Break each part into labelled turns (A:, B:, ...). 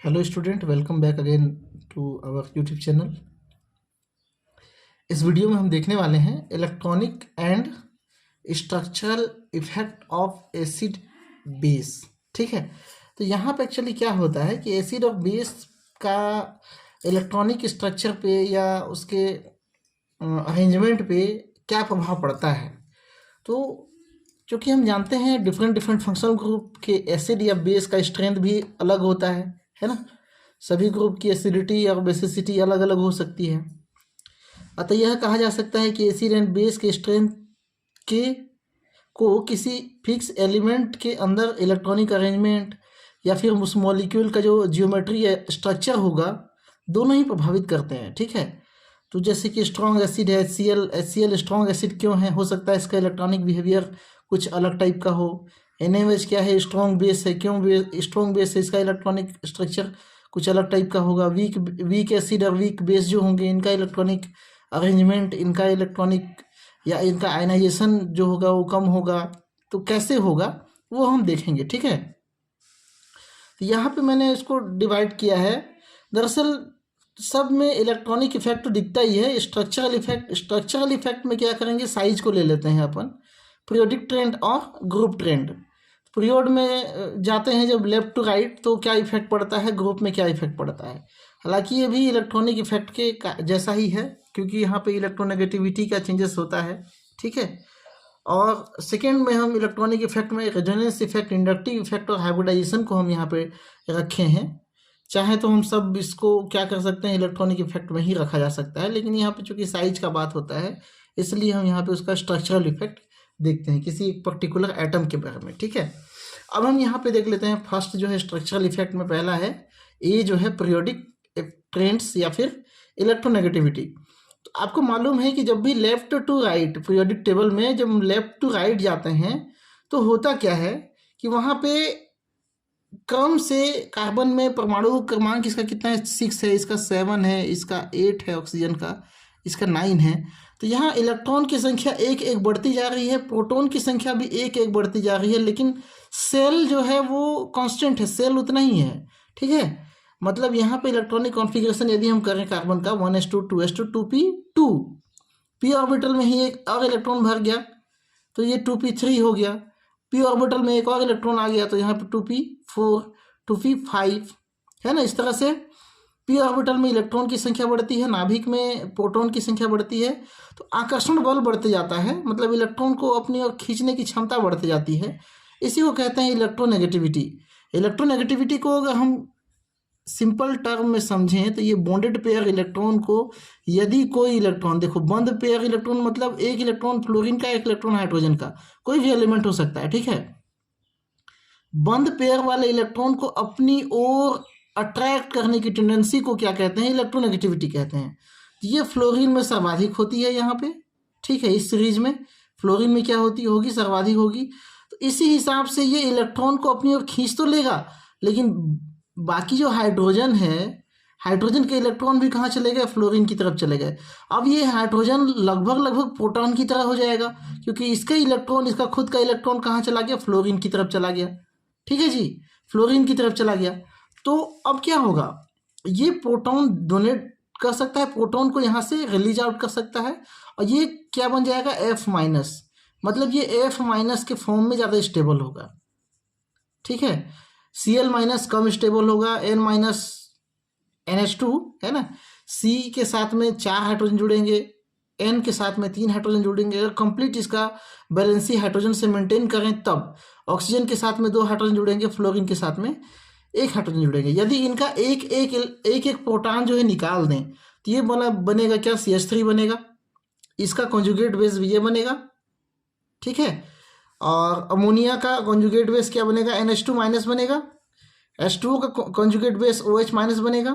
A: Hello student, welcome back again to our YouTube channel. इस video में हम देखने वाले हैं electronic and structural effect of acid base. ठीक है, तो यहाँ पे एक्चुअली क्या होता है कि एसिड और बेस का इलेक्ट्रॉनिक स्ट्रक्चर पे या उसके अरेंजमेंट पे क्या प्रभाव पड़ता है। तो चूँकि हम जानते हैं डिफरेंट डिफरेंट फंक्शनल ग्रुप के एसिड या बेस का स्ट्रेंथ भी अलग होता है ना। सभी ग्रुप की एसिडिटी और बेसिसिटी अलग अलग हो सकती है। अतः यह कहा जा सकता है कि एसिड एंड बेस के स्ट्रेंथ के को किसी फिक्स एलिमेंट के अंदर इलेक्ट्रॉनिक अरेंजमेंट या फिर उस मॉलिक्यूल का जो जियोमेट्री या स्ट्रक्चर होगा, दोनों ही प्रभावित करते हैं। ठीक है, तो जैसे कि स्ट्रॉन्ग एसिड है HCl स्ट्रॉन्ग एसिड क्यों है, हो सकता है इसका इलेक्ट्रॉनिक बिहेवियर कुछ अलग टाइप का हो। NaOH क्या है, स्ट्रॉन्ग बेस है, क्यों स्ट्रॉन्ग बेस है, इसका इलेक्ट्रॉनिक स्ट्रक्चर कुछ अलग टाइप का होगा। वीक एसिड और वीक बेस जो होंगे, इनका इलेक्ट्रॉनिक अरेंजमेंट, इनका इलेक्ट्रॉनिक या इनका आयनाइजेशन जो होगा वो कम होगा। तो कैसे होगा वो हम देखेंगे। ठीक है, तो यहाँ पे मैंने इसको डिवाइड किया है। दरअसल सब में इलेक्ट्रॉनिक इफेक्ट तो दिखता ही है। स्ट्रक्चरल इफेक्ट में क्या करेंगे, साइज को ले लेते हैं अपन, पीरियोडिक ट्रेंड और ग्रुप ट्रेंड। पीरियड में जाते हैं जब लेफ्ट टू राइट, तो क्या इफेक्ट पड़ता है, ग्रुप में क्या इफेक्ट पड़ता है। हालांकि ये भी इलेक्ट्रॉनिक इफेक्ट के जैसा ही है, क्योंकि यहाँ पे इलेक्ट्रोनेगेटिविटी का चेंजेस होता है। ठीक है, और सेकेंड में हम इलेक्ट्रॉनिक इफेक्ट में रेजोनेंस इफेक्ट, इंडक्टिव इफेक्ट और हाइब्रिडाइजेशन को हम यहाँ पे रखे हैं। चाहे तो हम सब इसको क्या कर सकते हैं, इलेक्ट्रॉनिक इफेक्ट में ही रखा जा सकता है, लेकिन यहाँ पे चूंकि साइज का बात होता है, इसलिए हम यहाँ पे उसका स्ट्रक्चरल इफेक्ट देखते हैं किसी एक पर्टिकुलर एटम के बारे में। ठीक है, अब हम यहाँ पे देख लेते हैं। फर्स्ट जो है स्ट्रक्चरल इफेक्ट में पहला है ए जो है पीरियोडिक ट्रेंड्स या फिर इलेक्ट्रोनेगेटिविटी। तो आपको मालूम है कि जब भी left to right periodic table में जब हम लेफ्ट टू राइट जाते हैं, तो होता क्या है कि वहाँ पे क्रम से कार्बन में परमाणु क्रमांक इसका कितना है, 6 है, इसका 7 है, इसका 8 है, ऑक्सीजन का इसका 9 है। तो यहाँ इलेक्ट्रॉन की संख्या एक एक बढ़ती जा रही है, प्रोटॉन की संख्या भी एक एक बढ़ती जा रही है, लेकिन सेल जो है वो कांस्टेंट है, सेल उतना ही है। ठीक है, मतलब यहाँ पे इलेक्ट्रॉनिक कॉन्फ़िगरेशन यदि हम करें कार्बन का 1s2 2s2 2p2, p orbital में ही एक और इलेक्ट्रॉन भर गया तो ये 2p3 हो गया। p ऑर्बिटल में एक और इलेक्ट्रॉन आ गया तो यहाँ पे 2p4 2p5 है ना। इस तरह से p ऑर्बिटल में इलेक्ट्रॉन की संख्या बढ़ती है, नाभिक में प्रोटॉन की संख्या बढ़ती है, तो आकर्षण बल बढ़ते जाता है, मतलब इलेक्ट्रॉन को अपनी ओर खींचने की क्षमता बढ़ती जाती है। इसी को कहते हैं इलेक्ट्रोनेगेटिविटी। इलेक्ट्रोनेगेटिविटी को अगर हम सिंपल टर्म में समझें तो ये बॉन्डेड पेयर इलेक्ट्रॉन को, यदि कोई इलेक्ट्रॉन, देखो बंद पेयर इलेक्ट्रॉन मतलब एक इलेक्ट्रॉन फ्लोरीन का, एक इलेक्ट्रॉन हाइड्रोजन का, कोई भी एलिमेंट हो सकता है। ठीक है, बंद पेयर वाले इलेक्ट्रॉन को अपनी ओर अट्रैक्ट करने की टेंडेंसी को क्या कहते हैं, इलेक्ट्रोनेगेटिविटी कहते हैं। ये फ्लोरीन में सर्वाधिक होती है यहाँ पे। ठीक है, इस सीरीज में फ्लोरीन में क्या होती होगी, सर्वाधिक होगी। तो इसी हिसाब से ये इलेक्ट्रॉन को अपनी ओर खींच तो लेगा, लेकिन बाकी जो हाइड्रोजन है, हाइड्रोजन के इलेक्ट्रॉन भी कहाँ चले गए, फ्लोरीन की तरफ चले गए। अब ये हाइड्रोजन लगभग प्रोटॉन की तरह हो जाएगा, क्योंकि इसका इलेक्ट्रॉन, इसका खुद का इलेक्ट्रॉन कहाँ चला गया, फ्लोरीन की तरफ चला गया। ठीक है जी, फ्लोरीन की तरफ चला गया। तो अब क्या होगा, ये प्रोटॉन डोनेट कर सकता है, प्रोटॉन को यहाँ से रिलीज आउट कर सकता है, और ये क्या बन जाएगा, F-, मतलब ये F- के फॉर्म में ज़्यादा स्टेबल होगा। ठीक है, Cl- कम स्टेबल होगा, N- NH2 है ना, C के साथ में 4 हाइड्रोजन जुड़ेंगे, N के साथ में 3 हाइड्रोजन जुड़ेंगे। अगर कंप्लीट इसका बैलेंसी हाइड्रोजन से मेंटेन करें तब ऑक्सीजन के साथ में 2 हाइड्रोजन जुड़ेंगे, फ्लोरीन के साथ में 1 हाइड्रोजन जुड़ेंगे। यदि इनका एक प्रोटॉन जो है निकाल दें तो ये बनेगा क्या, CH3 बनेगा, इसका कॉन्जुगेट बेस ये बनेगा। ठीक है, और अमोनिया का कॉन्जुगेट बेस क्या बनेगा, NH2- बनेगा, H2O का कॉन्जुगेट बेस OH- बनेगा,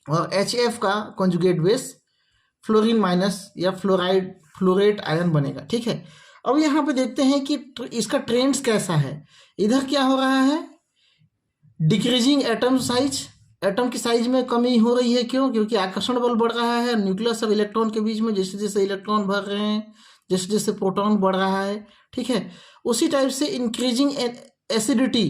A: और HF का कॉन्जुगेट बेस फ्लोरीन माइनस या फ्लोरेट आयन बनेगा। ठीक है, अब यहाँ पे देखते हैं कि इसका ट्रेंड्स कैसा है। इधर क्या हो रहा है, डिक्रीजिंग एटम साइज, एटम की साइज में कमी हो रही है। क्यों, क्योंकि आकर्षण बल बढ़ रहा है न्यूक्लियस और इलेक्ट्रॉन के बीच में, जैसे जैसे इलेक्ट्रॉन भर रहे हैं, जैसे जैसे प्रोटॉन बढ़ रहा है। ठीक है, उसी टाइप से इंक्रीजिंग एसिडिटी,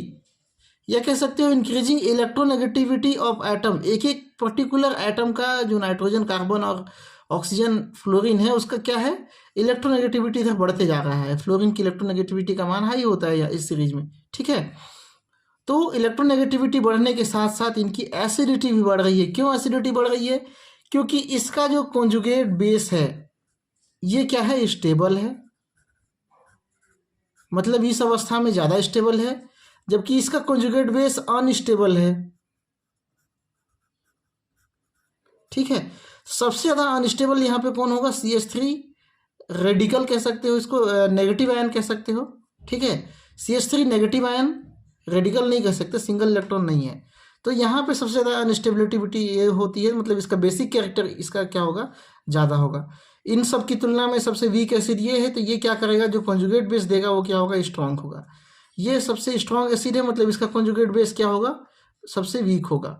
A: या कह सकते हो इंक्रीजिंग इलेक्ट्रोनेगेटिविटी ऑफ एटम, एक एक पर्टिकुलर एटम का जो नाइट्रोजन, कार्बन और ऑक्सीजन, फ्लोरीन है, उसका क्या है, इलेक्ट्रोनेगेटिविटी इधर बढ़ते जा रहा है। फ्लोरीन की इलेक्ट्रोनेगेटिविटी का मान हाई होता है इस सीरीज में, ठीक है। तो इलेक्ट्रोनेगेटिविटी बढ़ने के साथ साथ इनकी एसिडिटी भी बढ़ रही है। क्यों एसिडिटी बढ़ रही है? क्योंकि इसका जो कॉन्जुगेट बेस है ये क्या है, स्टेबल है, मतलब इस अवस्था में ज़्यादा स्टेबल है, जबकि इसका कॉन्जुगेट बेस अनस्टेबल है, ठीक है। सबसे ज़्यादा अनस्टेबल यहाँ पे कौन होगा, CH3 रेडिकल कह सकते हो इसको, नेगेटिव आयन कह सकते हो, ठीक है। CH3 नेगेटिव आयन, रेडिकल नहीं कह सकते, सिंगल इलेक्ट्रॉन नहीं है। तो यहाँ पे सबसे ज़्यादा अनस्टेबिलिटी ये होती है, मतलब इसका बेसिक कैरेक्टर इसका क्या होगा, ज़्यादा होगा। इन सब की तुलना में सबसे वीक एसिड ये है, तो ये क्या करेगा, जो कॉन्जुगेट बेस देगा वो क्या होगा, स्ट्रांग होगा। ये सबसे स्ट्रांग एसिड है, मतलब इसका कॉन्जुगेट बेस क्या होगा, सबसे वीक होगा,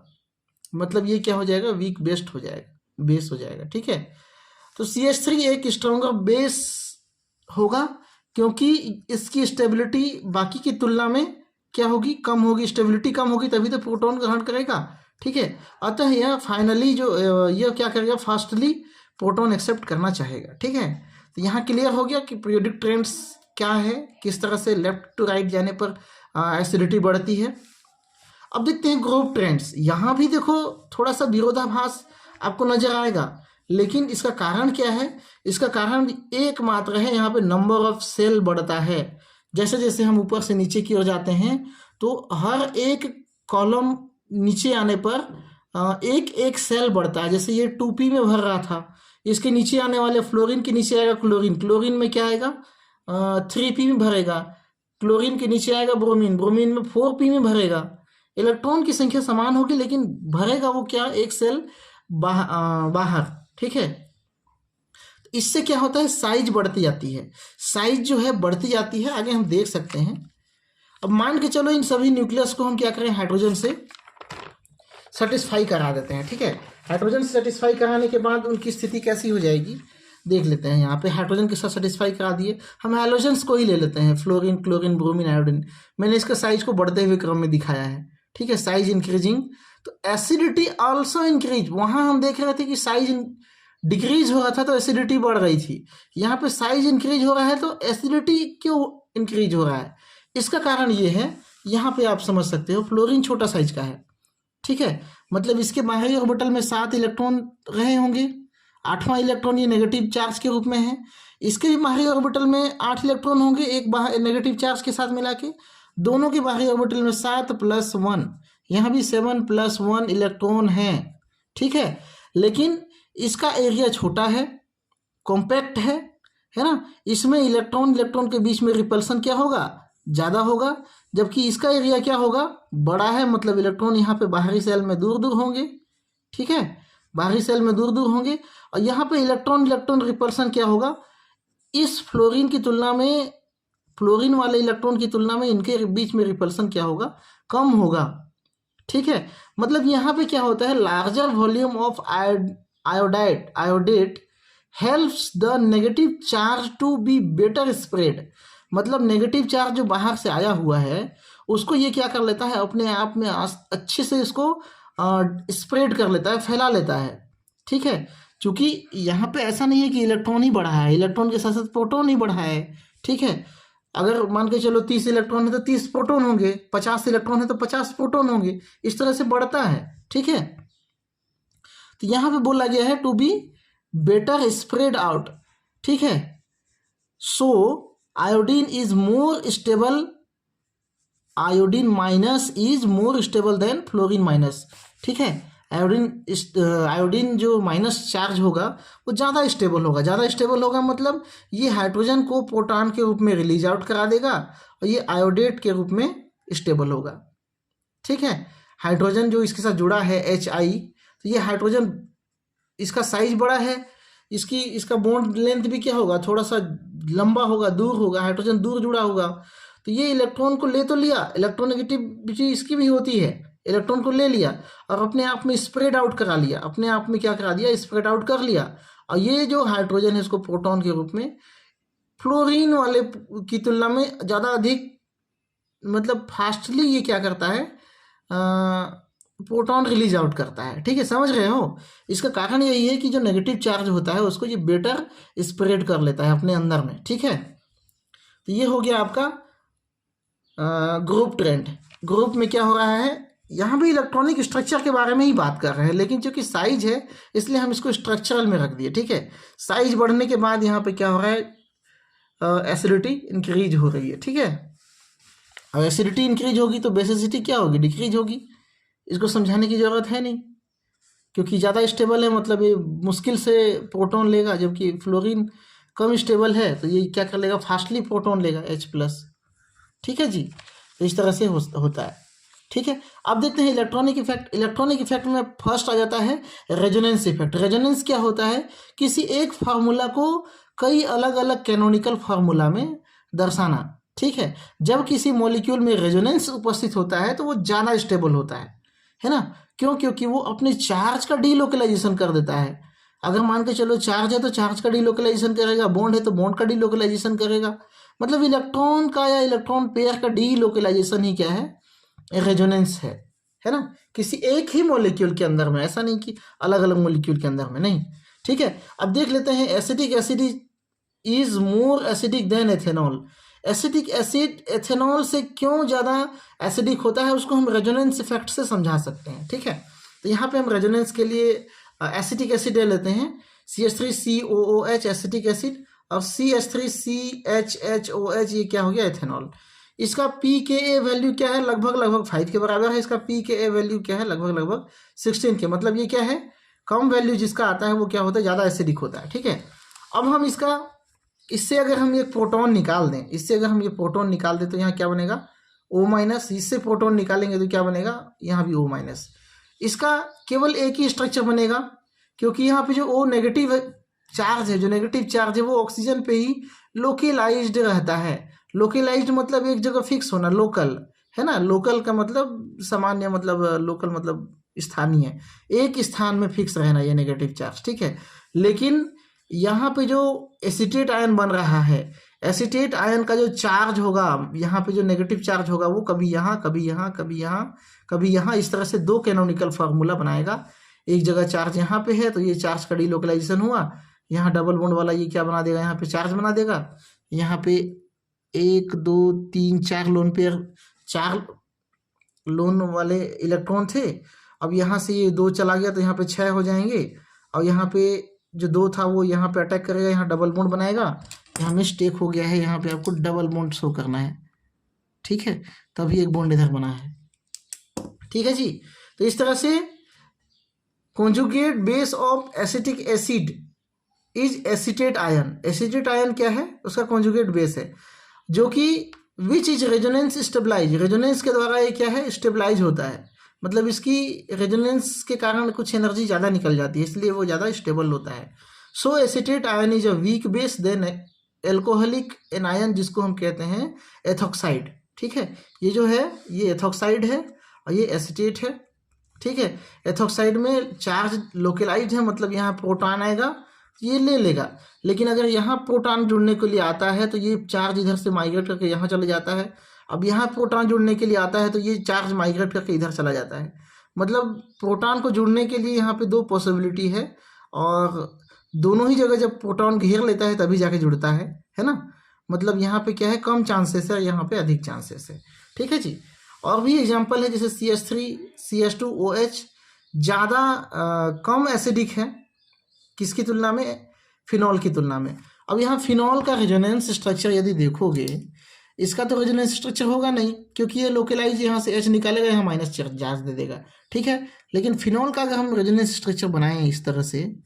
A: मतलब ये क्या हो जाएगा, वीक बेस्ड हो जाएगा, बेस हो जाएगा, ठीक है। तो CH3 एक स्ट्रॉन्गर बेस होगा, क्योंकि इसकी स्टेबिलिटी बाकी की तुलना में क्या होगी, कम होगी, स्टेबिलिटी कम होगी, तभी तो प्रोटॉन ग्रहण करेगा, ठीक है। अतः यह फाइनली जो यह क्या करेगा, फास्टली प्रोटॉन एक्सेप्ट करना चाहेगा, ठीक है। तो यहाँ क्लियर हो गया कि पीरियोडिक ट्रेंड्स क्या है, किस तरह से लेफ्ट टू राइट जाने पर एसिडिटी बढ़ती है। अब देखते हैं ग्रुप ट्रेंड्स। यहाँ भी देखो थोड़ा सा विरोधाभास आपको नजर आएगा, लेकिन इसका कारण क्या है, इसका कारण एकमात्र है, यहाँ पे नंबर ऑफ सेल बढ़ता है। जैसे जैसे हम ऊपर से नीचे की ओर जाते हैं तो हर एक कॉलम नीचे आने पर एक एक सेल बढ़ता है। जैसे ये 2p में भर रहा था, इसके नीचे आने वाले फ्लोरीन के नीचे आएगा क्लोरीन, क्लोरीन में क्या आएगा 3p में भरेगा, क्लोरीन के नीचे आएगा ब्रोमीन, ब्रोमीन में 4p में भरेगा। इलेक्ट्रॉन की संख्या समान होगी, लेकिन भरेगा वो क्या, एक सेल बाहर, ठीक है। इससे क्या होता है, साइज बढ़ती जाती है, साइज जो है बढ़ती जाती है, आगे हम देख सकते हैं। अब मान के चलो इन सभी न्यूक्लियस को हम क्या करें, हाइड्रोजन से सेटिस्फाई करा देते हैं, ठीक है। हाइड्रोजन से सेटिस्फाई कराने के बाद उनकी स्थिति कैसी हो जाएगी देख लेते हैं। यहाँ पे हाइड्रोजन के साथ सेटिस्फाई करा दिए, हम हैलोजेंस को ही ले लेते हैं, फ्लोरीन, क्लोरीन, ब्रोमीन, आयोडीन। मैंने इसका साइज को बढ़ते हुए क्रम में दिखाया है, ठीक है, साइज इंक्रीजिंग। तो एसिडिटी ऑल्सो इंक्रीज, वहां हम देख रहे थे कि साइज डिक्रीज हो रहा था तो एसिडिटी बढ़ रही थी, यहाँ पे साइज इंक्रीज हो रहा है तो एसिडिटी क्यों इंक्रीज हो रहा है, इसका कारण ये है, यहाँ पे आप समझ सकते हो, फ्लोरीन छोटा साइज का है, ठीक है, मतलब इसके बाहरी ऑर्बिटल में 7 इलेक्ट्रॉन रहे होंगे, 8वां इलेक्ट्रॉन ये नेगेटिव चार्ज के रूप में है, इसके भी बाहरी ऑर्बिटल में 8 इलेक्ट्रॉन होंगे, एक बाहर नेगेटिव चार्ज के साथ मिला के, दोनों के बाहरी ऑर्बिटल में 7 + 1, यहाँ भी 7 + 1 इलेक्ट्रॉन है, ठीक है। लेकिन इसका एरिया छोटा है, कॉम्पैक्ट है ना, इसमें इलेक्ट्रॉन इलेक्ट्रॉन के बीच में रिपल्सन क्या होगा, ज़्यादा होगा, जबकि इसका एरिया क्या होगा, बड़ा है, मतलब इलेक्ट्रॉन यहाँ पे बाहरी सेल में दूर दूर होंगे, ठीक है, बाहरी सेल में दूर दूर होंगे, और यहाँ पे इलेक्ट्रॉन इलेक्ट्रॉन रिपल्सन क्या होगा, इस फ्लोरीन की तुलना में, फ्लोरीन वाले इलेक्ट्रॉन की तुलना में इनके बीच में रिपल्सन क्या होगा, कम होगा, ठीक है। मतलब यहाँ पे क्या होता है, larger volume of iodate helps the negative charge to be better spread, मतलब नेगेटिव चार्ज जो बाहर से आया हुआ है उसको ये क्या कर लेता है, अपने आप में अच्छे से इसको स्प्रेड कर लेता है, फैला लेता है, ठीक है। क्योंकि यहाँ पे ऐसा नहीं है कि इलेक्ट्रॉन ही बढ़ा है, इलेक्ट्रॉन के साथ साथ प्रोटॉन ही बढ़ा है, ठीक है। अगर मान के चलो 30 इलेक्ट्रॉन है तो 30 प्रोटॉन होंगे, 50 इलेक्ट्रॉन है तो 50 प्रोटॉन होंगे, इस तरह से बढ़ता है, ठीक है। तो यहाँ पे बोला गया है to be better spread out, ठीक है। So iodine is more stable, iodine minus is more stable than fluorine minus, ठीक है। आयोडीन जो माइनस चार्ज होगा वो ज़्यादा स्टेबल होगा, ज़्यादा स्टेबल होगा मतलब ये हाइड्रोजन को प्रोटॉन के रूप में रिलीज आउट करा देगा और ये आयोडेट के रूप में स्टेबल होगा, ठीक है। हाइड्रोजन जो इसके साथ जुड़ा है HI, तो ये हाइड्रोजन, इसका साइज बड़ा है, इसका बॉन्ड लेंथ भी क्या होगा, थोड़ा सा लंबा होगा, दूर होगा, हाइड्रोजन दूर जुड़ा होगा, तो ये इलेक्ट्रॉन को ले तो लिया, इलेक्ट्रोनेगेटिविटी इसकी भी होती है, इलेक्ट्रॉन को ले लिया और अपने आप में स्प्रेड आउट करा लिया, अपने आप में क्या करा दिया, स्प्रेड आउट कर लिया। और ये जो हाइड्रोजन है इसको प्रोटॉन के रूप में फ्लोरीन वाले की तुलना में ज़्यादा अधिक मतलब फास्टली ये क्या करता है, प्रोटॉन रिलीज आउट करता है। ठीक है, समझ रहे हो। इसका कारण यही है कि जो नेगेटिव चार्ज होता है उसको ये बेटर स्प्रेड कर लेता है अपने अंदर में। ठीक है, तो ये हो गया आपका ग्रुप ट्रेंड। ग्रुप में क्या हो रहा है, यहाँ भी इलेक्ट्रॉनिक स्ट्रक्चर के बारे में ही बात कर रहे हैं, लेकिन चूंकि साइज है इसलिए हम इसको स्ट्रक्चरल में रख दिए। ठीक है, साइज बढ़ने के बाद यहाँ पे क्या हो रहा है, एसिडिटी इंक्रीज हो रही है। ठीक है, और एसिडिटी इंक्रीज होगी तो बेसिसिटी क्या होगी, डिक्रीज होगी। इसको समझाने की जरूरत है नहीं, क्योंकि ज़्यादा स्टेबल है, मतलब ये मुश्किल से प्रोटॉन लेगा, जबकि फ्लोरीन कम स्टेबल है तो ये क्या कर लेगा, फास्टली प्रोटॉन लेगा H+। ठीक है जी, तो इस तरह से होता है। ठीक है, अब देखते हैं इलेक्ट्रॉनिक इफेक्ट। इलेक्ट्रॉनिक इफेक्ट में फर्स्ट आ जाता है रेजोनेंस इफेक्ट। रेजोनेंस क्या होता है, किसी एक फार्मूला को कई अलग अलग कैनोनिकल फार्मूला में दर्शाना। ठीक है, जब किसी मॉलिक्यूल में रेजोनेंस उपस्थित होता है तो वो ज़्यादा स्टेबल होता है ना। क्यों, क्योंकि वो अपने चार्ज का डीलोकलाइजेशन कर देता है। अगर मान के चलो चार्ज है तो चार्ज का डीलोकलाइजेशन करेगा, बॉन्ड है तो बॉन्ड का डीलोकलाइजेशन करेगा। मतलब इलेक्ट्रॉन का या इलेक्ट्रॉन पेयर का डीलोकलाइजेशन ही क्या है, रेजोनेंस है ना, किसी एक ही मॉलिक्यूल के अंदर में, ऐसा नहीं कि अलग अलग मॉलिक्यूल के अंदर में, नहीं। ठीक है, अब देख लेते हैं acetic acid is more acidic then ethanol. Acetic acid ethanol से क्यों ज़्यादा एसिडिक होता है, उसको हम रेजोनेंस इफेक्ट से समझा सकते हैं। ठीक है, तो यहाँ पे हम रेजोनेंस के लिए एसिटिक एसिड ले लेते हैं, CH3COOH एसिटिक एसिड, और CH3CHHOH ये क्या हो गया, एथेनॉल। इसका pKa वैल्यू क्या है, लगभग 5 के बराबर है। इसका pKa वैल्यू क्या है, लगभग 16 के। मतलब ये क्या है, कम वैल्यू जिसका आता है वो क्या होता है, ज़्यादा एसिडिक होता है। ठीक है, अब हम इससे अगर हम ये प्रोटॉन निकाल दें, तो यहाँ क्या बनेगा, O-। इससे प्रोटॉन निकालेंगे तो क्या बनेगा, यहाँ भी O-। इसका केवल एक ही स्ट्रक्चर बनेगा, क्योंकि यहाँ पे जो O नेगेटिव चार्ज है, जो नेगेटिव चार्ज है वो ऑक्सीजन पे ही लोकलाइज्ड रहता है। लोकलाइज्ड मतलब एक जगह फिक्स होना, लोकल है ना। लोकल का मतलब सामान्य, मतलब लोकल मतलब स्थानीय, एक स्थान में फिक्स रहना ये नेगेटिव चार्ज। ठीक है, लेकिन यहाँ पे जो एसीटेट आयन बन रहा है, एसीटेट आयन का जो चार्ज होगा, यहाँ पे जो नेगेटिव चार्ज होगा वो कभी यहाँ, कभी यहाँ, कभी यहाँ, कभी यहाँ, इस तरह से दो कैनोनिकल फार्मूला बनाएगा। एक जगह चार्ज यहाँ पे है तो ये चार्ज का डीलोकलाइजेशन हुआ, यहाँ डबल बॉन्ड वाला ये क्या बना देगा, यहाँ पे चार्ज बना देगा। यहाँ पे 1 2 3 4 लोन पेयर, 4 लोन वाले इलेक्ट्रॉन थे। अब यहाँ से ये 2 चला गया तो यहाँ पे 6 हो जाएंगे, और यहाँ पे जो 2 था वो यहाँ पे अटैक करेगा, यहाँ डबल बॉन्ड बनाएगा। यहाँ मिस्टेक हो गया है, यहाँ पे आपको डबल बॉन्ड शो करना है। ठीक है, तभी एक बॉन्ड इधर बना है। ठीक है जी, तो इस तरह से conjugate base of acetic acid is acetate ion. Acetate ion क्या है, उसका कॉन्जुगेट बेस है, जो कि which is resonance stabilise. Resonance के द्वारा ये क्या है, स्टेबलाइज होता है। मतलब इसकी रेजोनेंस के कारण कुछ एनर्जी ज़्यादा निकल जाती है, इसलिए वो ज़्यादा स्टेबल होता है। So acetate ion is a weak base than alcoholic anion, जिसको हम कहते हैं एथॉक्साइड। ठीक है, ये जो है ये एथॉक्साइड है और ये एसीटेट है। ठीक है, एथॉक्साइड में चार्ज लोकलाइज्ड है, मतलब यहाँ प्रोटॉन आएगा ये ले लेगा, लेकिन अगर यहाँ प्रोटॉन जुड़ने के लिए आता है तो ये चार्ज इधर से माइग्रेट करके यहाँ चले जाता है। अब यहाँ प्रोटॉन जुड़ने के लिए आता है तो ये चार्ज माइग्रेट करके इधर चला जाता है। मतलब प्रोटॉन को जुड़ने के लिए यहाँ पे 2 पॉसिबिलिटी है, और दोनों ही जगह जब प्रोटॉन घेर लेता है तभी जाके जुड़ता है ना। मतलब यहाँ पे क्या है, कम चांसेस है, यहाँ पे अधिक चांसेस है। ठीक है जी, और भी एग्जाम्पल है, जैसे CH3 CH2OH ज़्यादा कम एसिडिक है, किसकी तुलना में, फिनॉल की तुलना में। अब यहाँ फिनॉल का रेजोनेंस स्ट्रक्चर यदि देखोगे, इसका तो रेजोनेंस स्ट्रक्चर होगा नहीं, क्योंकि ये लोकलाइज यहाँ से H निकालेगा, यहाँ माइनस चार्ज दे देगा। ठीक है, लेकिन फिनॉल का अगर हम रेजोनेंस स्ट्रक्चर बनाएं इस तरह से,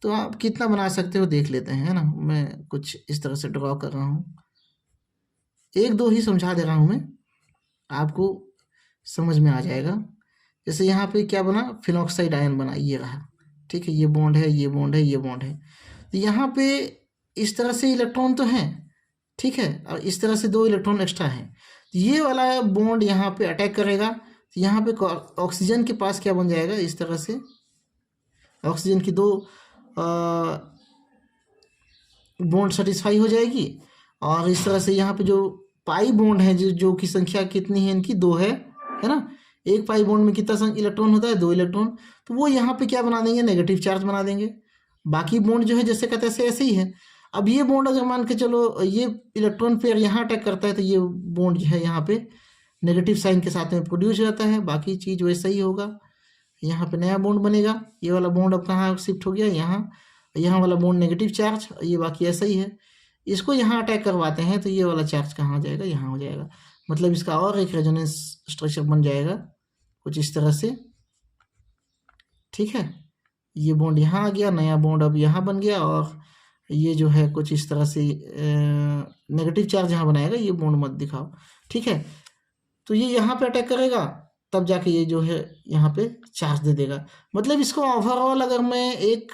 A: तो आप कितना बना सकते हो देख लेते हैं, है ना। मैं कुछ इस तरह से ड्रॉ कर रहा हूँ, 1 2 ही समझा दे रहा हूँ मैं, आपको समझ में आ जाएगा। जैसे यहाँ पे क्या बना, फिनॉक्साइड आयन बना, ये रहा। ठीक है, ये बॉन्ड है, ये बॉन्ड है, ये बॉन्ड है। तो यहाँ पे इस तरह से इलेक्ट्रॉन तो हैं, ठीक है, और इस तरह से 2 इलेक्ट्रॉन एक्स्ट्रा हैं। तो ये वाला बॉन्ड यहाँ पे अटैक करेगा, तो यहाँ पे ऑक्सीजन के पास क्या बन जाएगा, इस तरह से ऑक्सीजन की 2 बॉन्ड सेटिस्फाई हो जाएगी, और इस तरह से यहाँ पे जो पाई बॉन्ड है जो की संख्या कितनी है इनकी, 2 है ना। एक पाई बॉन्ड में कितना इलेक्ट्रॉन होता है, 2 इलेक्ट्रॉन। तो वो यहाँ पे क्या बना देंगे, नेगेटिव चार्ज बना देंगे। बाकी बॉन्ड जो है जैसे कहते हैं ऐसे ही है। अब ये बॉन्ड अगर मान के चलो ये इलेक्ट्रॉन पेयर यहाँ अटैक करता है तो ये बॉन्ड जो है यहाँ पे नेगेटिव साइन के साथ में प्रोड्यूस हो जाता है, बाकी चीज़ वैसा ही होगा। यहाँ पे नया बॉन्ड बनेगा, ये वाला बॉन्ड अब कहाँ शिफ्ट हो गया, यहाँ वाला बॉन्ड नेगेटिव चार्ज, ये बाकी ऐसा ही है। इसको यहाँ अटैक करवाते हैं तो ये वाला चार्ज कहाँ हो जाएगा, यहाँ हो जाएगा। मतलब इसका और एक रेजोनेंस स्ट्रक्चर बन जाएगा कुछ इस तरह से, ठीक है। ये बॉन्ड यहाँ आ गया, नया बॉन्ड अब यहाँ बन गया, और ये जो है कुछ इस तरह से नेगेटिव चार्ज यहाँ बनाएगा, ये बॉन्ड मत दिखाओ, ठीक है। तो ये यहाँ पे अटैक करेगा, तब जाके ये जो है यहाँ पे चार्ज दे देगा। मतलब इसको ओवरऑल अगर मैं एक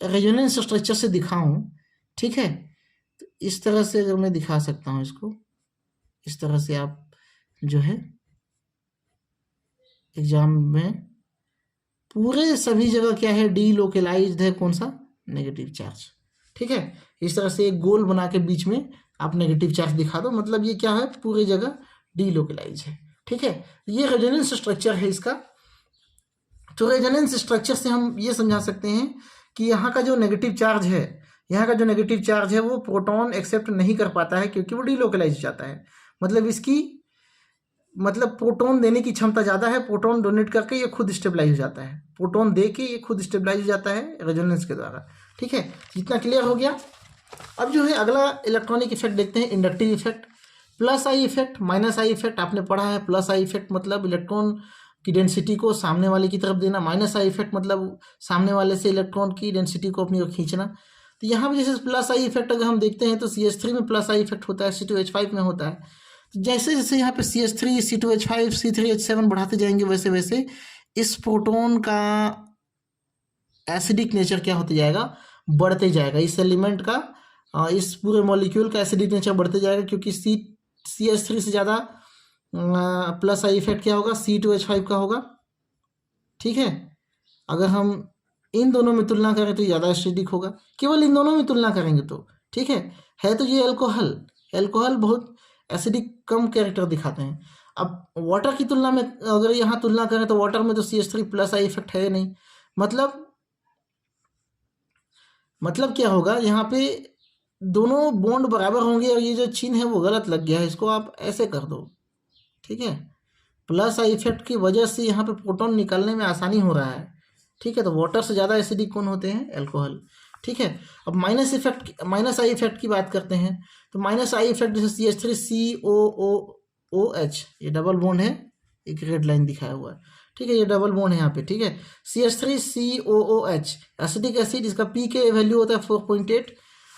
A: रेजोनेंस स्ट्रक्चर से दिखाऊं, ठीक है, तो इस तरह से अगर मैं दिखा सकता हूँ इसको, इस तरह से आप जो है एग्जाम में पूरे सभी जगह क्या है, डी लोकलाइज्ड है, कौन सा, नेगेटिव चार्ज, ठीक है। इस तरह से एक गोल बना के बीच में आप नेगेटिव चार्ज दिखा दो, मतलब ये क्या है, पूरी जगह डी लोकलाइज है, ठीक है। ये रेजोनेंस स्ट्रक्चर है इसका। तो रेजोनेंस स्ट्रक्चर से हम ये समझा सकते हैं कि यहाँ का जो नेगेटिव चार्ज है, वो प्रोटॉन एक्सेप्ट नहीं कर पाता है क्योंकि वो डीलोकलाइज हो जाता है। मतलब इसकी प्रोटॉन देने की क्षमता ज़्यादा है, प्रोटॉन डोनेट करके ये खुद स्टेबलाइज हो जाता है, प्रोटॉन दे के ये खुद स्टेबलाइज हो जाता है रेजोनेंस के द्वारा, ठीक है। इतना क्लियर हो गया। अब जो है अगला इलेक्ट्रॉनिक इफेक्ट देखते हैं, inductive effect. Plus I effect, minus I effect आपने पढ़ा है। प्लस आई इफेक्ट मतलब इलेक्ट्रॉन की डेंसिटी को सामने वाले की तरफ देना, माइनस आई इफेक्ट मतलब सामने वाले से इलेक्ट्रॉन की डेंसिटी को अपनी ओर खींचना। तो यहाँ पे जैसे प्लस आई इफेक्ट अगर हम देखते हैं तो CH3 में प्लस आई इफेक्ट होता है, C2H5 में होता है। तो जैसे जैसे यहाँ पे CH3, C2H5, C3H7 बढ़ाते जाएंगे वैसे वैसे इस प्रोटॉन का एसिडिक नेचर क्या होते जाएगा, बढ़ते जाएगा। इस एलिमेंट का इस पूरे मॉलिक्यूल का एसिडिक नेचर बढ़ते जाएगा, क्योंकि CH3 से ज़्यादा प्लस आई इफेक्ट क्या होगा, C2H5 का होगा, ठीक है। अगर हम इन दोनों में तुलना करें तो ज़्यादा एसिडिक होगा, केवल इन दोनों में तुलना करेंगे तो, ठीक है तो ये एल्कोहल बहुत एसिडिक कम कैरेक्टर दिखाते हैं। अब वाटर की तुलना में अगर यहाँ तुलना करें तो वाटर में तो CH3 प्लस आई इफेक्ट है नहीं। मतलब क्या होगा, यहाँ पे दोनों बॉन्ड बराबर होंगे, और ये जो चिन्ह है वो गलत लग गया है, इसको आप ऐसे कर दो, ठीक है। प्लस आई इफेक्ट की वजह से यहाँ पे प्रोटॉन निकालने में आसानी हो रहा है, ठीक है। तो वाटर से ज़्यादा एसिडिक कौन होते हैं, एल्कोहल, ठीक है। अब माइनस आई इफेक्ट की बात करते हैं। तो माइनस आई इफेक्ट जैसे CH3COOH, ये डबल बॉन्ड है, एक रेड लाइन दिखाया हुआ है, ठीक है, ये डबल बॉन्ड है यहाँ पे, ठीक है। CH3COOH एसिडिक एसिड, इसका पी के वैल्यू होता है 4.8।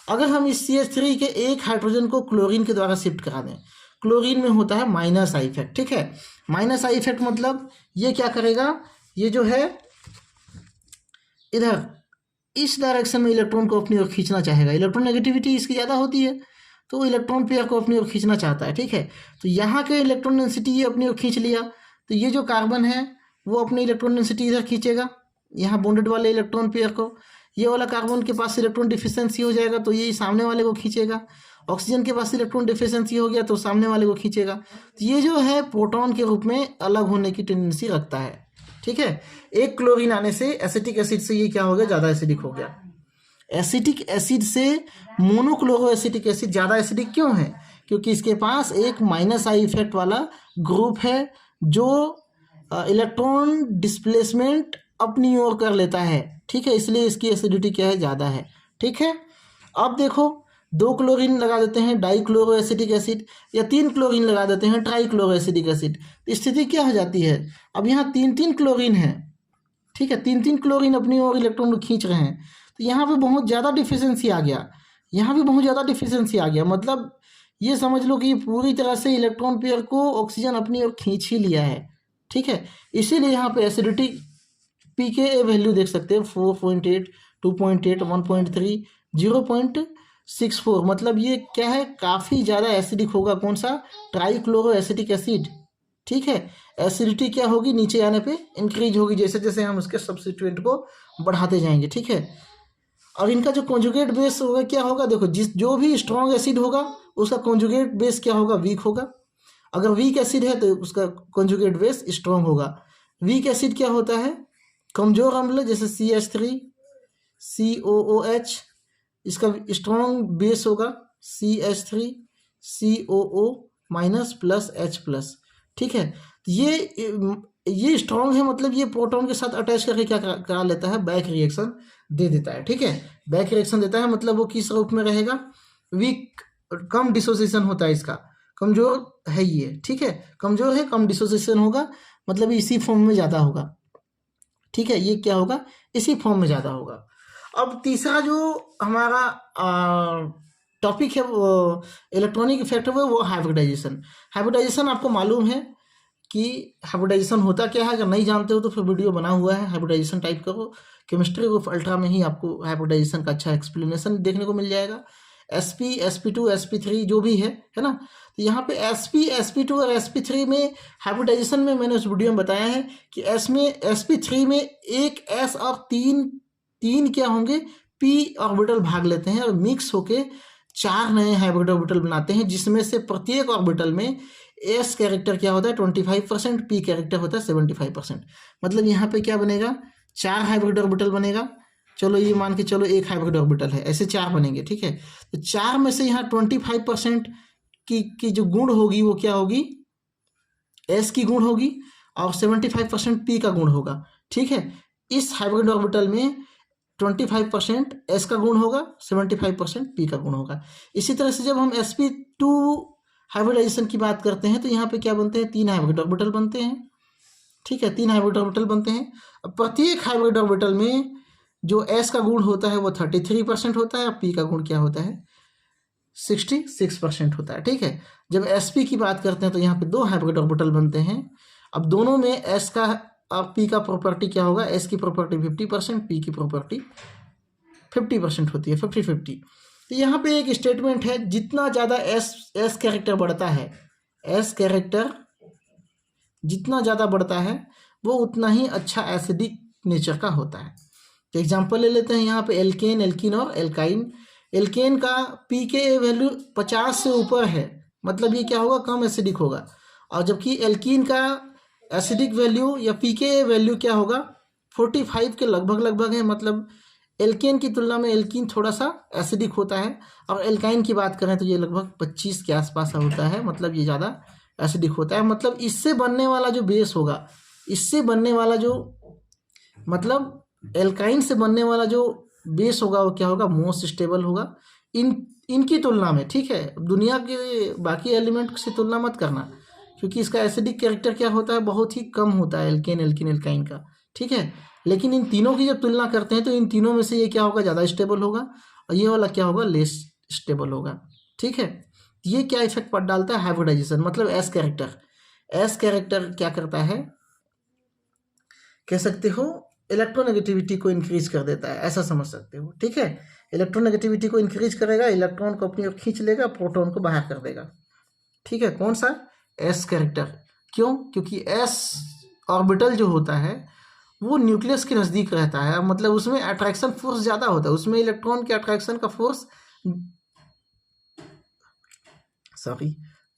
A: अगर हम इस CH3 के एक हाइड्रोजन को क्लोरीन के द्वारा शिफ्ट करा दें, क्लोरीन में होता है माइनस आई इफेक्ट, ठीक है। माइनस आई इफेक्ट मतलब ये क्या करेगा, ये जो है इधर इस डायरेक्शन में इलेक्ट्रॉन को अपनी ओर खींचना चाहेगा। इलेक्ट्रॉन नेगेटिविटी इसकी ज़्यादा होती है तो इलेक्ट्रॉन पेयर को अपनी ओर खींचना चाहता है, ठीक है। तो यहाँ के इलेक्ट्रॉन डेंसिटी ये अपनी ओर खींच लिया, तो ये जो कार्बन है वो अपनी इलेक्ट्रॉन डेंसिटी इधर खींचेगा, यहाँ बॉन्डेड वाले इलेक्ट्रॉन पेयर को। ये वाला कार्बन के पास इलेक्ट्रॉन डिफिशिएंसी हो जाएगा तो ये सामने वाले को खींचेगा। ऑक्सीजन के पास इलेक्ट्रॉन डिफिशिएंसी हो गया तो सामने वाले को खींचेगा। तो ये जो है प्रोटॉन के रूप में अलग होने की टेंडेंसी रखता है, ठीक है। एक क्लोरीन आने से एसिटिक एसिड से ये क्या हो गया, ज़्यादा एसिडिक हो गया। एसिटिक एसिड से मोनोक्लोरो एसिटिक एसिड ज़्यादा एसिडिक क्यों है, क्योंकि इसके पास एक माइनस आई इफेक्ट वाला ग्रुप है जो इलेक्ट्रॉन डिस्प्लेसमेंट अपनी ओर कर लेता है, ठीक है, इसलिए इसकी एसिडिटी क्या है, ज़्यादा है, ठीक है। अब देखो 2 क्लोरीन लगा देते हैं डाई क्लोरो एसिटिक एसिड, या 3 क्लोरीन लगा देते हैं ट्राई क्लोरो एसिटिक एसिड, स्थिति क्या हो जाती है, अब यहाँ 3 क्लोरीन है, ठीक है, 3 क्लोरीन अपनी ओर इलेक्ट्रॉन को खींच रहे हैं। तो यहाँ पे बहुत ज़्यादा डिफिशिएंसी आ गया, यहाँ भी बहुत ज़्यादा डिफिशिएंसी आ गया। मतलब ये समझ लो कि पूरी तरह से इलेक्ट्रॉन पेयर को ऑक्सीजन अपनी ओर खींच ही लिया है, ठीक है। इसीलिए यहाँ पे एसिडिटी pKa वैल्यू देख सकते हैं 4.8, 2.8, 1.3, 0.64। मतलब ये क्या है, काफ़ी ज़्यादा एसिडिक होगा, कौन सा, ट्राई क्लोरो एसिटिक एसिड, ठीक है। एसिडिटी क्या होगी, नीचे आने पे इंक्रीज होगी जैसे जैसे हम उसके सब्स्टिट्यूएंट को बढ़ाते जाएंगे, ठीक है। और इनका जो कॉन्जुगेट बेस होगा क्या होगा, देखो जो भी स्ट्रॉन्ग एसिड होगा उसका कॉन्जुगेट बेस क्या होगा, वीक होगा। अगर वीक एसिड है तो उसका कॉन्जुगेट बेस स्ट्रॉन्ग होगा। वीक एसिड क्या होता है, कमजोर अम्ल, जैसे CH3 COOH, इसका स्ट्रॉन्ग बेस होगा CH3 COO minus plus H+। ठीक है, ये स्ट्रॉन्ग है, मतलब ये प्रोटॉन के साथ अटैच करके क्या करा लेता है, बैक रिएक्शन दे देता है। ठीक है, बैक रिएक्शन देता है, मतलब वो किस रूप में रहेगा, वीक, कम डिसोसिएशन होता है इसका, कमजोर है ये। ठीक है, कमजोर है, कम डिसोसिएशन होगा, मतलब इसी फॉर्म में ज़्यादा होगा। ठीक है, ये क्या होगा, इसी फॉर्म में ज़्यादा होगा। अब तीसरा जो हमारा टॉपिक है वो इलेक्ट्रॉनिक इफेक्ट है, वो हाइब्रिडाइजेशन। हाइब्रिडाइजेशन आपको मालूम है कि हाइब्रिडाइजेशन होता क्या है, अगर नहीं जानते हो तो फिर वीडियो बना हुआ है, हाइब्रिडाइजेशन टाइप करो, केमिस्ट्री ऑफ अल्ट्रा में ही आपको हाइब्रिडाइजेशन का अच्छा एक्सप्लेनेशन देखने को मिल जाएगा। sp sp2 sp3 जो भी है ना। तो यहाँ पे sp sp2 और sp3 में हाइब्रिडाइजेशन में मैंने उस वीडियो में बताया है कि sp3 में एक s और तीन क्या होंगे, p ऑर्बिटल भाग लेते हैं और मिक्स होके 4 नए हाइब्रिड ऑर्बिटल बनाते हैं, जिसमें से प्रत्येक ऑर्बिटल में एस कैरेक्टर क्या होता है 25%, पी कैरेक्टर होता है 75%। मतलब यहाँ पे क्या बनेगा, 4 हाइब्रिड ऑर्बिटल बनेगा। चलो ये मान के चलो एक हाइब्रिड ऑर्बिटल है, ऐसे 4 बनेंगे। ठीक है, तो 4 में से यहाँ 25% की जो गुण होगी वो क्या होगी, एस की गुण होगी, और 75% पी का गुण होगा। ठीक है, इस हाइब्रिड ऑर्बिटल में 25% एस का गुण होगा, 75% पी का गुण होगा। इसी तरह से जब हम sp2 हाइब्रिडाइजेशन की बात करते हैं तो यहाँ पे क्या बनते हैं, 3 हाइब्रिड ऑर्बिटल बनते हैं। ठीक है, 3 हाइब्रिड ऑर्बिटल बनते हैं। अब प्रत्येक हाइब्रिड ऑर्बिटल में जो एस का गुण होता है वो 33% होता है, और पी का गुण क्या होता है 66% होता है। ठीक है, जब sp की बात करते हैं तो यहाँ पे 2 हाइब्रिड ऑर्बिटल बनते हैं। अब दोनों में एस का और पी का प्रॉपर्टी क्या होगा, एस की प्रॉपर्टी 50%, पी की प्रॉपर्टी 50% होती है, 50-50। तो यहाँ पे एक स्टेटमेंट है, जितना ज़्यादा एस कैरेक्टर बढ़ता है, एस कैरेक्टर जितना ज़्यादा बढ़ता है वो उतना ही अच्छा एसिडिक नेचर का होता है। तो एग्जांपल ले लेते हैं यहाँ पे एल्केन, एल्कीन और एल्काइन। एल्केन का pKa वैल्यू 50 से ऊपर है, मतलब ये क्या होगा, कम एसिडिक होगा। और जबकि एल्कीन का एसिडिक वैल्यू या pKa वैल्यू क्या होगा 45 के लगभग है, मतलब एल्केन की तुलना में एल्कीन थोड़ा सा एसिडिक होता है। और एल्काइन की बात करें तो ये लगभग 25 के आसपास होता है, मतलब ये ज़्यादा एसिडिक होता है। मतलब इससे बनने वाला जो बेस होगा, इससे बनने वाला जो, मतलब एल्काइन से बनने वाला जो बेस होगा वो क्या होगा, मोस्ट स्टेबल होगा इनकी तुलना में। ठीक है, दुनिया के बाकी एलिमेंट से तुलना मत करना, क्योंकि इसका एसिडिक कैरेक्टर क्या होता है, बहुत ही कम होता है एल्केन, एल्कीन, एल्काइन का। ठीक है, लेकिन इन तीनों की जब तुलना करते हैं तो इन तीनों में से ये क्या होगा, ज़्यादा स्टेबल होगा, और ये वाला क्या होगा, लेस स्टेबल होगा। ठीक है, ये क्या इफेक्ट पड़ डालता है, हाइब्रिडाइजेशन, मतलब एस कैरेक्टर क्या करता है, कह सकते हो इलेक्ट्रोनेगेटिविटी को इंक्रीज कर देता है, ऐसा समझ सकते हो। ठीक है, इलेक्ट्रोनेगेटिविटी को इंक्रीज करेगा, इलेक्ट्रॉन को अपनी ओर खींच लेगा, प्रोटॉन को बाहर कर देगा। ठीक है, कौन सा, एस कैरेक्टर। क्यों, क्योंकि एस ऑर्बिटल जो होता है वो न्यूक्लियस के नज़दीक रहता है, मतलब उसमें अट्रैक्शन फोर्स ज़्यादा होता है, उसमें इलेक्ट्रॉन के अट्रैक्शन का फोर्स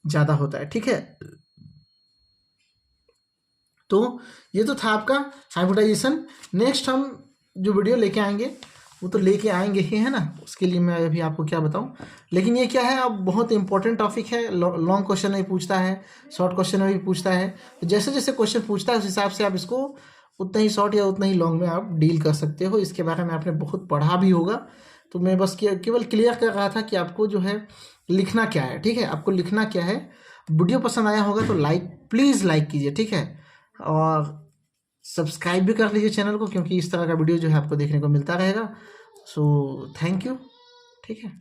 A: ज़्यादा होता है। ठीक है, तो ये तो था आपका हाइब्रिडाइजेशन। नेक्स्ट हम जो वीडियो लेके आएंगे वो तो लेके आएंगे ही, है ना, उसके लिए मैं अभी आपको क्या बताऊं। लेकिन ये क्या है, अब बहुत इंपॉर्टेंट टॉपिक है, लॉन्ग क्वेश्चन में भी पूछता है, शॉर्ट क्वेश्चन में भी पूछता है। तो जैसे जैसे क्वेश्चन पूछता है उस हिसाब से आप इसको उतना ही शॉर्ट या उतना ही लॉन्ग में आप डील कर सकते हो। इसके बारे में आपने बहुत पढ़ा भी होगा, तो मैं बस केवल क्लियर कर रहा था कि आपको जो है लिखना क्या है। ठीक है, आपको लिखना क्या है। वीडियो पसंद आया होगा तो प्लीज़ लाइक कीजिए। ठीक है, और सब्सक्राइब भी कर लीजिए चैनल को, क्योंकि इस तरह का वीडियो जो है आपको देखने को मिलता रहेगा। So thank you. ठीक है।